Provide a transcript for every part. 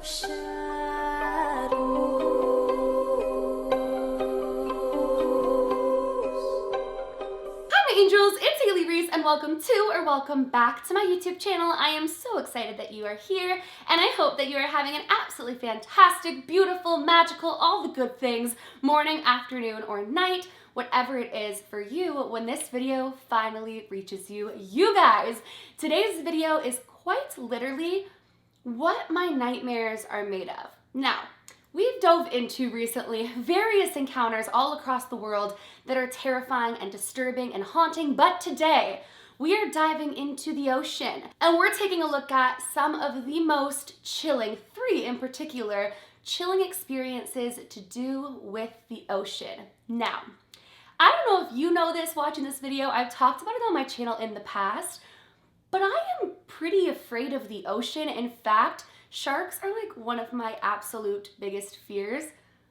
Angels, it's Hailey Reese and welcome to or welcome back to my YouTube channel. I am so excited that you are here and I hope that you are having an absolutely fantastic, beautiful, magical, all the good things, morning, afternoon, or night, whatever it is for you when this video finally reaches you. You guys, today's video is quite literally what my nightmares are made of. Now, we've dove into recently various encounters all across the world that are terrifying and disturbing and haunting, but today we are diving into the ocean and we're taking a look at some of the most chilling, three in particular, chilling experiences to do with the ocean. Now, I don't know if you know this watching this video, I've talked about it on my channel in the past, but I am pretty afraid of the ocean. In fact, sharks are like one of my absolute biggest fears,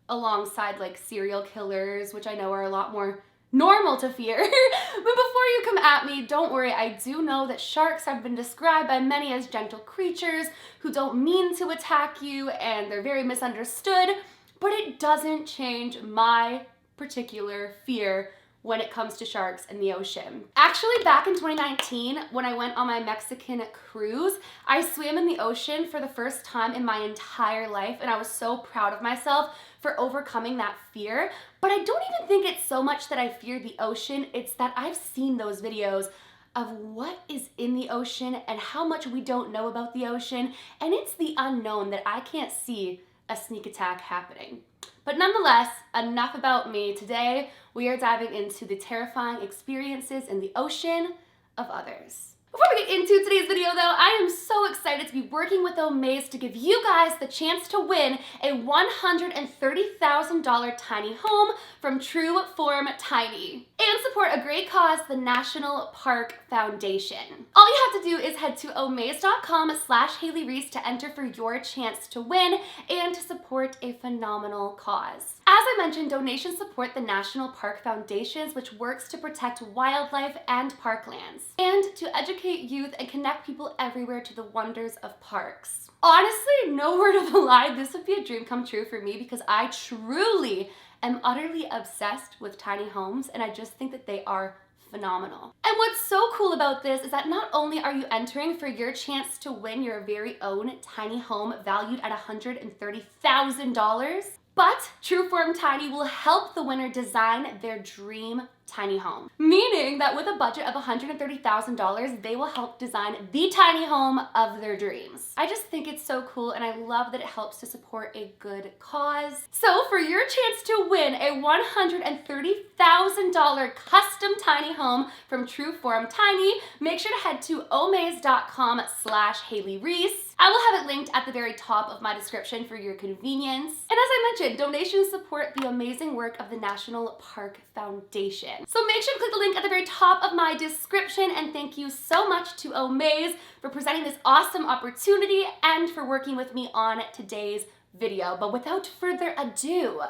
alongside like serial killers, which I know are a lot more normal to fear. But before you come at me, don't worry, I do know that sharks have been described by many as gentle creatures who don't mean to attack you and they're very misunderstood, but it doesn't change my particular fear when it comes to sharks in the ocean. Actually, back in 2019, when I went on my Mexican cruise, I swam in the ocean for the first time in my entire life, and I was so proud of myself for overcoming that fear. But I don't even think it's so much that I fear the ocean, it's that I've seen those videos of what is in the ocean and how much we don't know about the ocean, and it's the unknown that I can't see a sneak attack happening. But nonetheless, enough about me. Today, we are diving into the terrifying experiences in the ocean of others. Before we get into today's video though, I am so excited to be working with Omaze to give you guys the chance to win a $130,000 tiny home from True Form Tiny and support a great cause, the National Park Foundation. All you have to do is head to omaze.com/Hailey Reese to enter for your chance to win and to support a phenomenal cause. As I mentioned, donations support the National Park Foundations, which works to protect wildlife and parklands, and to educate youth and connect people everywhere to the wonders of parks. Honestly, no word of a lie, this would be a dream come true for me because I truly am utterly obsessed with tiny homes and I just think that they are phenomenal. And what's so cool about this is that not only are you entering for your chance to win your very own tiny home valued at $130,000, but True Form Tiny will help the winner design their dream tiny home. Meaning that with a budget of $130,000, they will help design the tiny home of their dreams. I just think it's so cool and I love that it helps to support a good cause. So for your chance to win a $130,000 custom tiny home from True Form Tiny, make sure to head to omaze.com/Hailey Reese. I will have it linked at the very top of my description for your convenience. And as I mentioned, donations support the amazing work of the National Park Foundation. So make sure to click the link at the very top of my description, and thank you so much to Omaze for presenting this awesome opportunity and for working with me on today's video. But without further ado,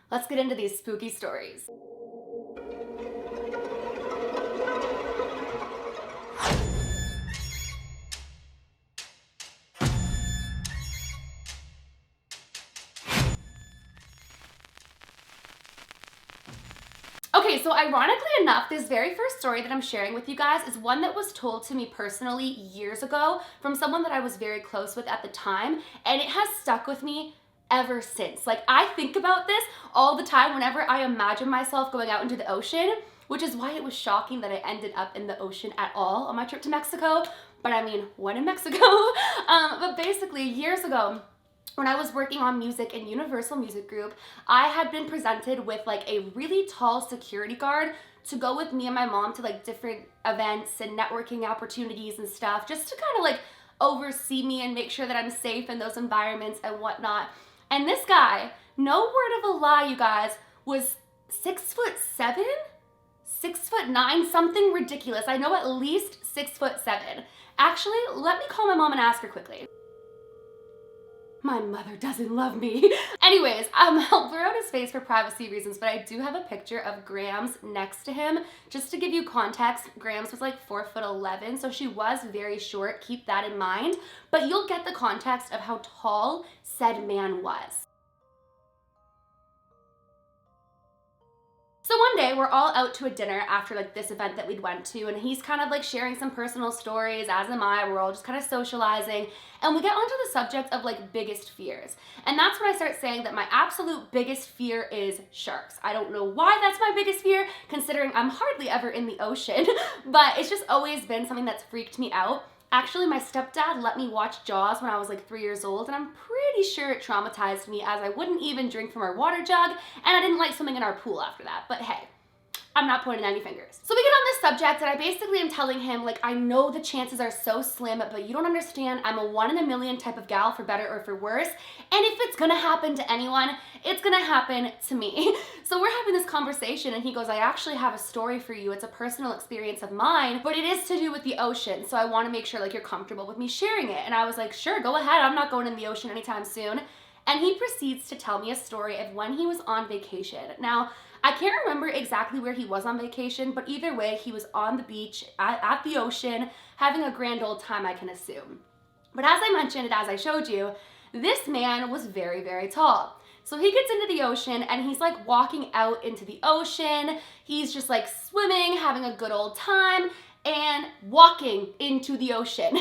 let's get into these spooky stories. Okay, so ironically enough, this very first story that I'm sharing with you guys is one that was told to me personally years ago from someone that I was very close with at the time, and it has stuck with me ever since. Like, I think about this all the time whenever I imagine myself going out into the ocean, which is why it was shocking that I ended up in the ocean at all on my trip to Mexico. But I mean, when in Mexico? But basically, years ago, when I was working on music in Universal Music Group, I had been presented with like a really tall security guard to go with me and my mom to like different events and networking opportunities and stuff, just to kind of like oversee me and make sure that I'm safe in those environments and whatnot. And this guy, no word of a lie, you guys, was 6'7", 6'9", something ridiculous. I know at least 6'7". Actually, let me call my mom and ask her quickly. My mother doesn't love me. Anyways, I'll blur out his face for privacy reasons, but I do have a picture of Grams next to him. Just to give you context, Grams was like 4'11", so she was very short, keep that in mind, but you'll get the context of how tall said man was. So one day we're all out to a dinner after like this event that we'd went to, and he's kind of like sharing some personal stories, as am I. We're all just kind of socializing, and we get onto the subject of like biggest fears. And that's when I start saying that my absolute biggest fear is sharks. I don't know why that's my biggest fear, considering I'm hardly ever in the ocean, but it's just always been something that's freaked me out. Actually, my stepdad let me watch Jaws when I was like 3 years old, and I'm pretty sure it traumatized me, as I wouldn't even drink from our water jug, and I didn't like swimming in our pool after that. But hey, I'm not pointing any fingers. So we get on this subject, and I basically am telling him, like, I know the chances are so slim, but you don't understand. I'm a 1 in a million type of gal, for better or for worse. And if it's gonna happen to anyone, it's gonna happen to me. So we're having this conversation, and he goes, I actually have a story for you. It's a personal experience of mine, but it is to do with the ocean. So I wanna make sure like you're comfortable with me sharing it. And I was like, sure, go ahead. I'm not going in the ocean anytime soon. And he proceeds to tell me a story of when he was on vacation. Now, I can't remember exactly where he was on vacation, but either way, he was on the beach, at the ocean, having a grand old time, I can assume. But as I mentioned and as I showed you, this man was very, very tall. So he gets into the ocean, and he's like walking out into the ocean. He's just like swimming, having a good old time, and walking into the ocean.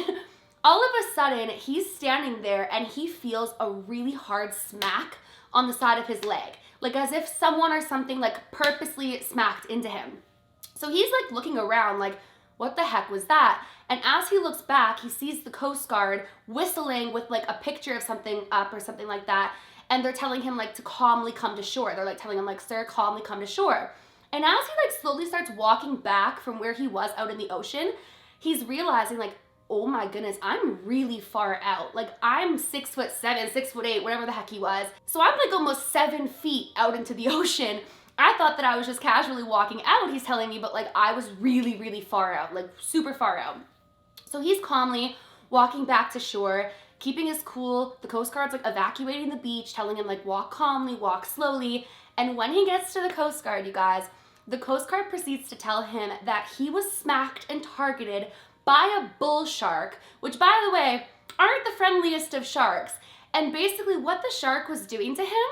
All of a sudden, he's standing there, and he feels a really hard smack on the side of his leg, like as if someone or something like purposely smacked into him. So he's like looking around like, what the heck was that? And as he looks back, he sees the Coast Guard whistling with like a picture of something up or something like that. And they're telling him like to calmly come to shore. They're like telling him like, sir, calmly come to shore. And as he like slowly starts walking back from where he was out in the ocean, he's realizing like, oh my goodness, I'm really far out. Like I'm 6'7", 6'8", whatever the heck he was. So I'm like almost 7 feet out into the ocean. I thought that I was just casually walking out, he's telling me, but like I was really, really far out, like super far out. So he's calmly walking back to shore, keeping his cool. The Coast Guard's like evacuating the beach, telling him like walk calmly, walk slowly. And when he gets to the Coast Guard, you guys, the Coast Guard proceeds to tell him that he was smacked and targeted by a bull shark, which by the way, aren't the friendliest of sharks. And basically what the shark was doing to him,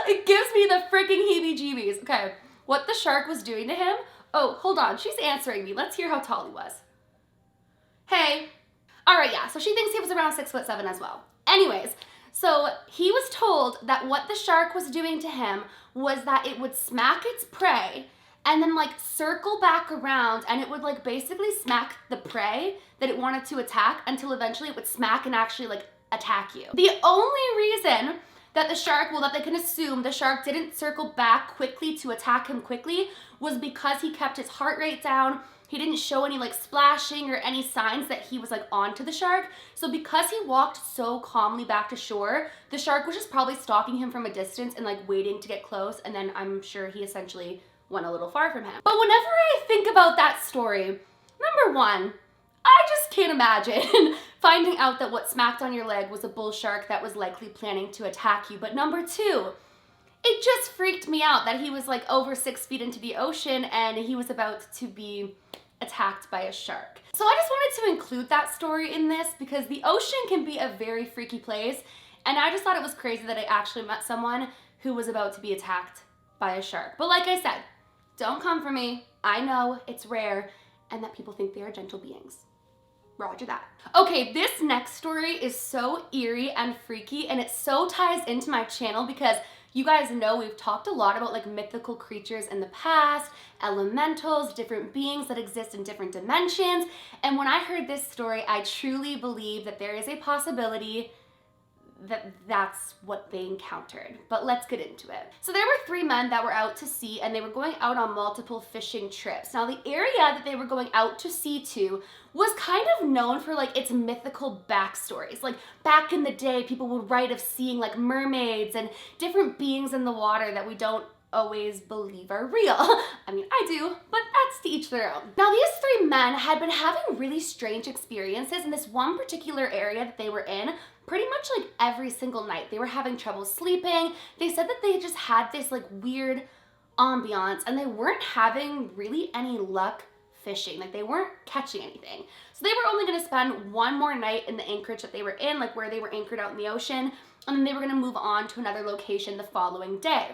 it gives me the freaking heebie-jeebies. Okay, what the shark was doing to him, oh, hold on, she's answering me. Let's hear how tall he was. Hey. All right, yeah, so she thinks he was around 6'7" as well. Anyways, so he was told that what the shark was doing to him was that it would smack its prey and then like circle back around, and it would like basically smack the prey that it wanted to attack until eventually it would smack and actually like attack you. The only reason that the shark, well, that they can assume the shark didn't circle back quickly to attack him quickly was because he kept his heart rate down. He didn't show any like splashing or any signs that he was like onto the shark. So because he walked so calmly back to shore, the shark was just probably stalking him from a distance and like waiting to get close, and then I'm sure he essentially went a little far from him. But whenever I think about that story, number one, I just can't imagine finding out that what smacked on your leg was a bull shark that was likely planning to attack you. But number two, it just freaked me out that he was like over 6 feet into the ocean and he was about to be attacked by a shark. So I just wanted to include that story in this because the ocean can be a very freaky place, and I just thought it was crazy that I actually met someone who was about to be attacked by a shark. But like I said, don't come for me. I know it's rare and that people think they are gentle beings. Roger that. Okay, this next story is so eerie and freaky, and it so ties into my channel because you guys know we've talked a lot about like mythical creatures in the past, elementals, different beings that exist in different dimensions. And when I heard this story, I truly believe that there is a possibility that that's what they encountered. But let's get into it. So there were 3 men that were out to sea, and they were going out on multiple fishing trips. Now the area that they were going out to sea to was kind of known for like its mythical backstories. Like back in the day, people would write of seeing like mermaids and different beings in the water that we don't always believe are real. I mean, I do, but that's to each their own. Now, these three men had been having really strange experiences in this one particular area that they were in pretty much like every single night. They were having trouble sleeping. They said that they just had this like weird ambiance and they weren't having really any luck fishing. Like they weren't catching anything. So they were only going to spend one more night in the anchorage that they were in, like where they were anchored out in the ocean, and then they were going to move on to another location the following day.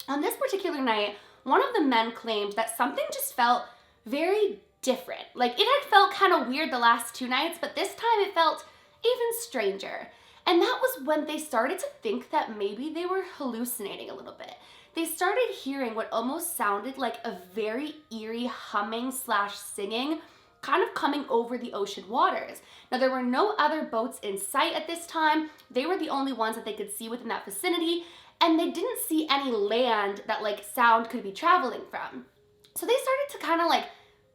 On this particular night, one of the men claimed that something just felt very different. Like it had felt kind of weird the last two nights, but this time it felt even stranger. And that was when they started to think that maybe they were hallucinating a little bit. They started hearing what almost sounded like a very eerie humming slash singing kind of coming over the ocean waters. Now, there were no other boats in sight at this time. They were the only ones that they could see within that vicinity, and they didn't see any land that like sound could be traveling from. So they started to kind of like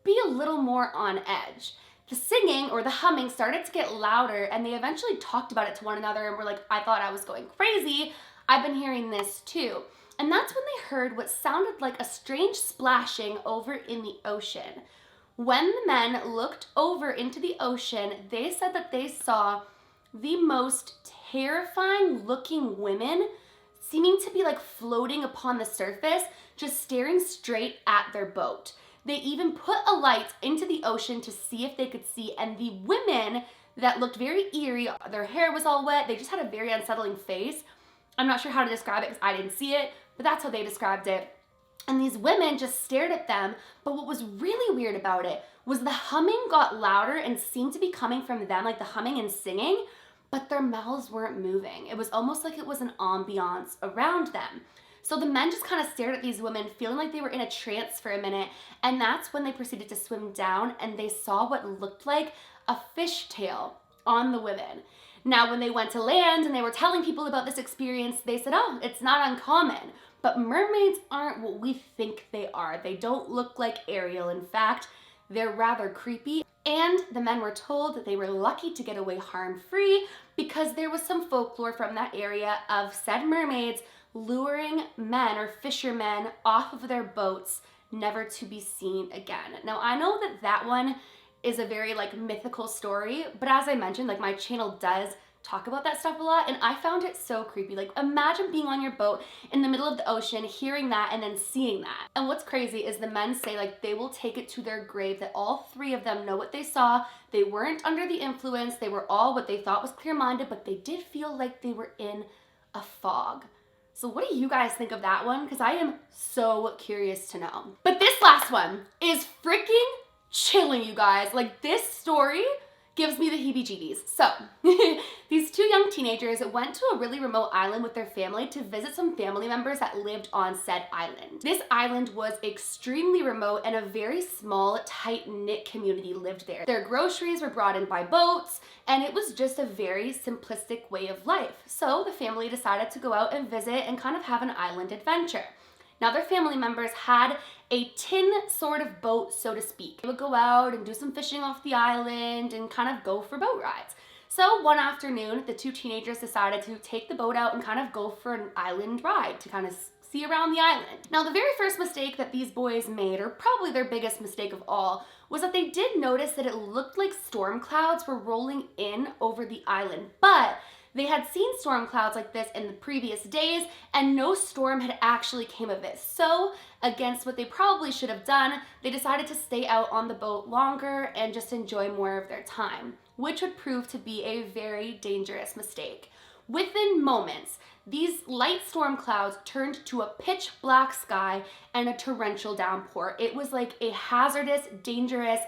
be a little more on edge. The singing or the humming started to get louder, and they eventually talked about it to one another and were like, I thought I was going crazy. I've been hearing this too. And that's when they heard what sounded like a strange splashing over in the ocean. When the men looked over into the ocean, they said that they saw the most terrifying looking women seeming to be like floating upon the surface, just staring straight at their boat. They even put a light into the ocean to see if they could see, and the women that looked very eerie, their hair was all wet, they just had a very unsettling face. I'm not sure how to describe it because I didn't see it, but that's how they described it. And these women just stared at them, but what was really weird about it was the humming got louder and seemed to be coming from them, like the humming and singing, but their mouths weren't moving. It was almost like it was an ambiance around them. So the men just kind of stared at these women, feeling like they were in a trance for a minute, and that's when they proceeded to swim down and they saw what looked like a fishtail on the women. Now, when they went to land and they were telling people about this experience, they said, oh, it's not uncommon. But mermaids aren't what we think they are. They don't look like Ariel. In fact, they're rather creepy. And the men were told that they were lucky to get away harm-free because there was some folklore from that area of said mermaids luring men or fishermen off of their boats, never to be seen again. Now, I know that that one is a very like mythical story, but as I mentioned, like my channel does talk about that stuff a lot, and I found it so creepy. Like imagine being on your boat in the middle of the ocean, hearing that and then seeing that. And what's crazy is the men say like they will take it to their grave that all three of them know what they saw. They weren't under the influence. They were all what they thought was clear-minded, but they did feel like they were in a fog. So what do you guys think of that one? Because I am so curious to know. But this last one is freaking chilling, you guys. Like this story gives me the heebie-jeebies. So these two young teenagers went to a really remote island with their family to visit some family members that lived on said island. This island was extremely remote and a very small, tight-knit community lived there. Their groceries were brought in by boats, and it was just a very simplistic way of life. So the family decided to go out and visit and kind of have an island adventure. Now, their family members had a tin sort of boat, so to speak. They would go out and do some fishing off the island and kind of go for boat rides. So one afternoon, the two teenagers decided to take the boat out and kind of go for an island ride to kind of see around the island. Now, the very first mistake that these boys made, or probably their biggest mistake of all, was that they did notice that it looked like storm clouds were rolling in over the island, but they had seen storm clouds like this in the previous days, and no storm had actually came of it. So, against what they probably should have done, they decided to stay out on the boat longer and just enjoy more of their time, which would prove to be a very dangerous mistake. Within moments, these light storm clouds turned to a pitch black sky and a torrential downpour. It was like a hazardous, dangerous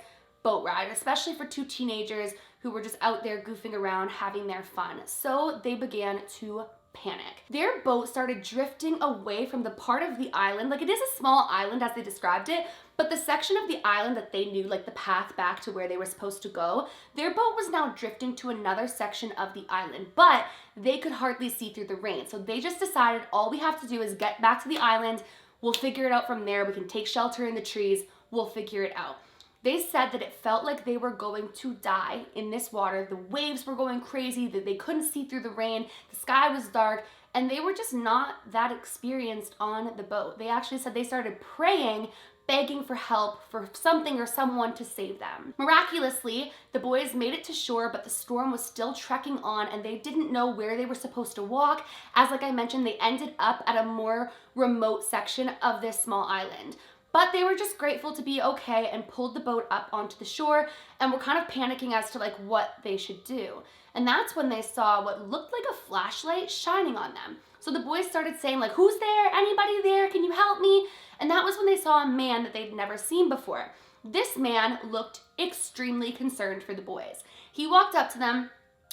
boat ride, especially for two teenagers who were just out there goofing around, having their fun. So they began to panic. Their boat started drifting away from the part of the island. Like, it is a small island as they described it, but the section of the island that they knew, like the path back to where they were supposed to go, their boat was now drifting to another section of the island, but they could hardly see through the rain. So they just decided all we have to do is get back to the island. We'll figure it out from there. We can take shelter in the trees. We'll figure it out. They said that it felt like they were going to die in this water. The waves were going crazy, that they couldn't see through the rain. The sky was dark, and they were just not that experienced on the boat. They actually said they started praying, begging for help, for something or someone to save them. Miraculously, the boys made it to shore, but the storm was still trekking on and they didn't know where they were supposed to walk, as like I mentioned, they ended up at a more remote section of this small island. But they were just grateful to be okay and pulled the boat up onto the shore and were kind of panicking as to like what they should do. And that's when they saw what looked like a flashlight shining on them. So the boys started saying like, who's there? Anybody there? Can you help me? And that was when they saw a man that they'd never seen before. This man looked extremely concerned for the boys. He walked up to them,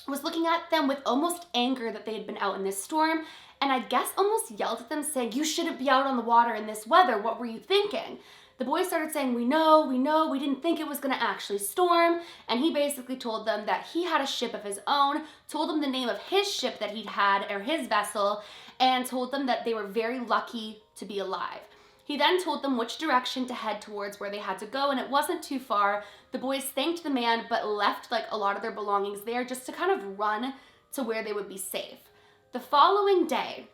was looking at them with almost anger that they had been out in this storm, and I guess almost yelled at them saying, you shouldn't be out on the water in this weather. What were you thinking? The boys started saying, we know, we didn't think it was gonna actually storm. And he basically told them that he had a ship of his own, told them the name of his ship that he'd had, or his vessel, and told them that they were very lucky to be alive. He then told them which direction to head towards where they had to go, and it wasn't too far. The boys thanked the man, but left like a lot of their belongings there just to kind of run to where they would be safe. The following day,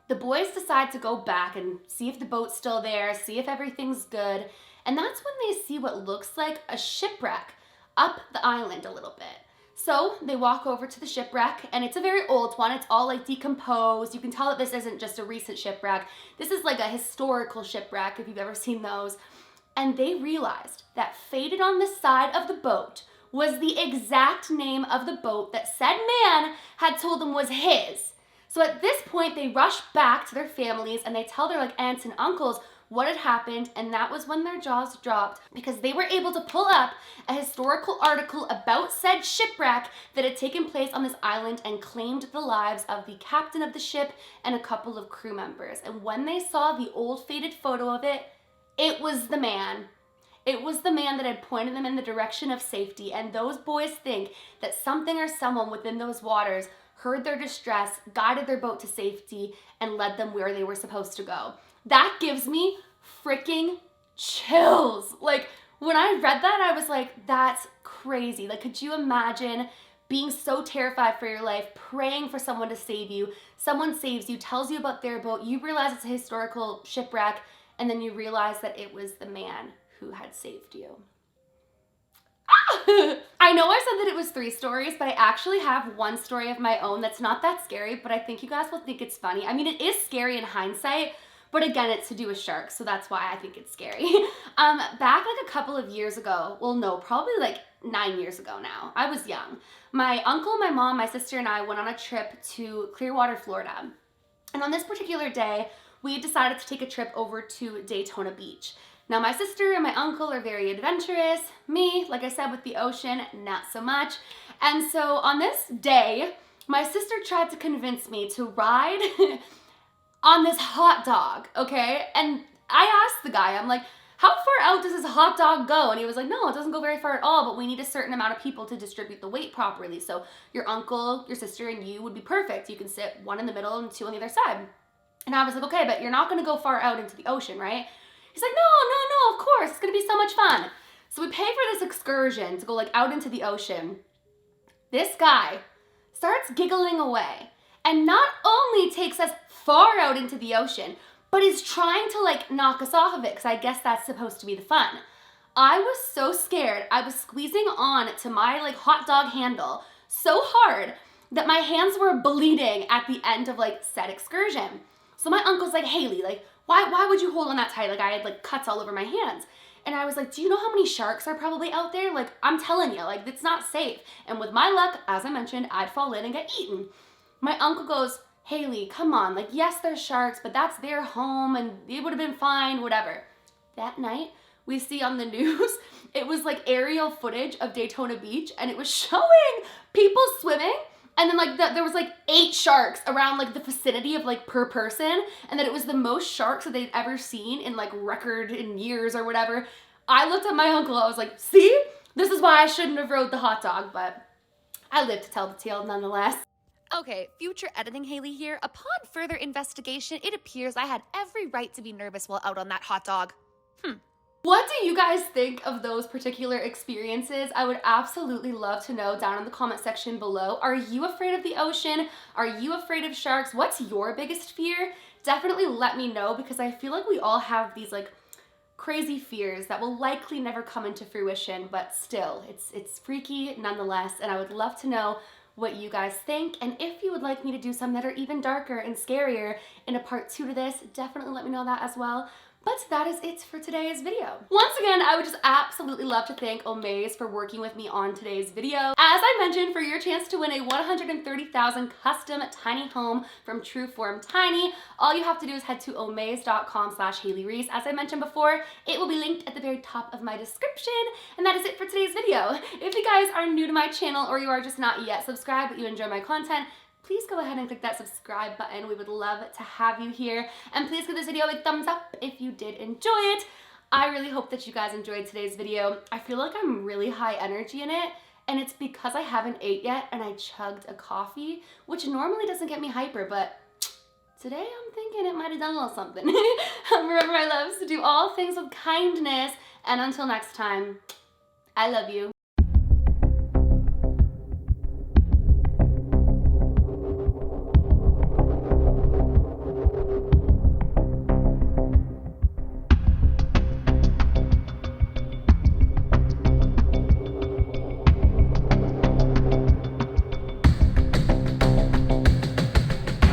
the boys decide to go back and see if the boat's still there, see if everything's good, and that's when they see what looks like a shipwreck up the island a little bit. So they walk over to the shipwreck, and it's a very old one. It's all like decomposed. You can tell that this isn't just a recent shipwreck. This is like a historical shipwreck, if you've ever seen those. And they realized that faded on the side of the boat was the exact name of the boat that said man had told them was his. So at this point, they rush back to their families and they tell their like aunts and uncles what had happened, and that was when their jaws dropped because they were able to pull up a historical article about said shipwreck that had taken place on this island and claimed the lives of the captain of the ship and a couple of crew members. And when they saw the old faded photo of it, it was the man. It was the man that had pointed them in the direction of safety, and those boys think that something or someone within those waters heard their distress, guided their boat to safety, and led them where they were supposed to go. That gives me freaking chills. Like, when I read that, I was like, that's crazy. Like, could you imagine being so terrified for your life, praying for someone to save you, someone saves you, tells you about their boat, you realize it's a historical shipwreck, and then you realize that it was the man who had saved you. I know I said that it was 3 stories, but I actually have one story of my own that's not that scary, but I think you guys will think it's funny. I mean, it is scary in hindsight, but again, it's to do with sharks, so that's why I think it's scary. Back like a couple of years ago, well no, probably like 9 years ago now, I was young. My uncle, my mom, my sister, and I went on a trip to Clearwater, Florida. And on this particular day, we decided to take a trip over to Daytona Beach. Now, my sister and my uncle are very adventurous. Me, like I said, with the ocean, not so much. And so on this day, my sister tried to convince me to ride on this hot dog, okay? And I asked the guy, I'm like, how far out does this hot dog go? And he was like, no, it doesn't go very far at all, but we need a certain amount of people to distribute the weight properly. So your uncle, your sister, and you would be perfect. You can sit 1 in the middle and 2 on the other side. And I was like, okay, but you're not gonna go far out into the ocean, right? He's like, no, of course, it's gonna be so much fun. So we pay for this excursion to go like out into the ocean. This guy starts giggling away and not only takes us far out into the ocean, but is trying to like knock us off of it, because I guess that's supposed to be the fun. I was so scared. I was squeezing on to my like hot dog handle so hard that my hands were bleeding at the end of like said excursion. So my uncle's like, Hailey, like, why would you hold on that tight? Like, I had like cuts all over my hands. And I was like, do you know how many sharks are probably out there? Like, I'm telling you, like, it's not safe. And with my luck, as I mentioned, I'd fall in and get eaten. My uncle goes, Hailey, come on. Like, yes, there's sharks, but that's their home and it would have been fine, whatever. That night, we see on the news, it was like aerial footage of Daytona Beach, and it was showing people swimming. And then like there was like 8 sharks around like the vicinity of like per person, and that it was the most sharks that they'd ever seen in like record in years or whatever. I looked at my uncle, I was like, see, this is why I shouldn't have rode the hot dog, but I lived to tell the tale nonetheless. Okay, future editing Hailey here. Upon further investigation, it appears I had every right to be nervous while out on that hot dog. What do you guys think of those particular experiences? I would absolutely love to know down in the comment section below. Are you afraid of the ocean? Are you afraid of sharks? What's your biggest fear? Definitely let me know, because I feel like we all have these like crazy fears that will likely never come into fruition, but still, it's freaky nonetheless, and I would love to know what you guys think. And if you would like me to do some that are even darker and scarier in a part 2 to this, definitely let me know that as well. But that is it for today's video. Once again, I would just absolutely love to thank Omaze for working with me on today's video. As I mentioned, for your chance to win a 130,000 custom tiny home from Trueform Tiny, all you have to do is head to omaze.com/HaileyReese. As I mentioned before, it will be linked at the very top of my description. And that is it for today's video. If you guys are new to my channel, or you are just not yet subscribed but you enjoy my content, please go ahead and click that subscribe button. We would love to have you here. And please give this video a thumbs up if you did enjoy it. I really hope that you guys enjoyed today's video. I feel like I'm really high energy in it, and it's because I haven't ate yet and I chugged a coffee, which normally doesn't get me hyper, but today I'm thinking it might have done a little something. Remember, my loves, to do all things with kindness, and until next time, I love you.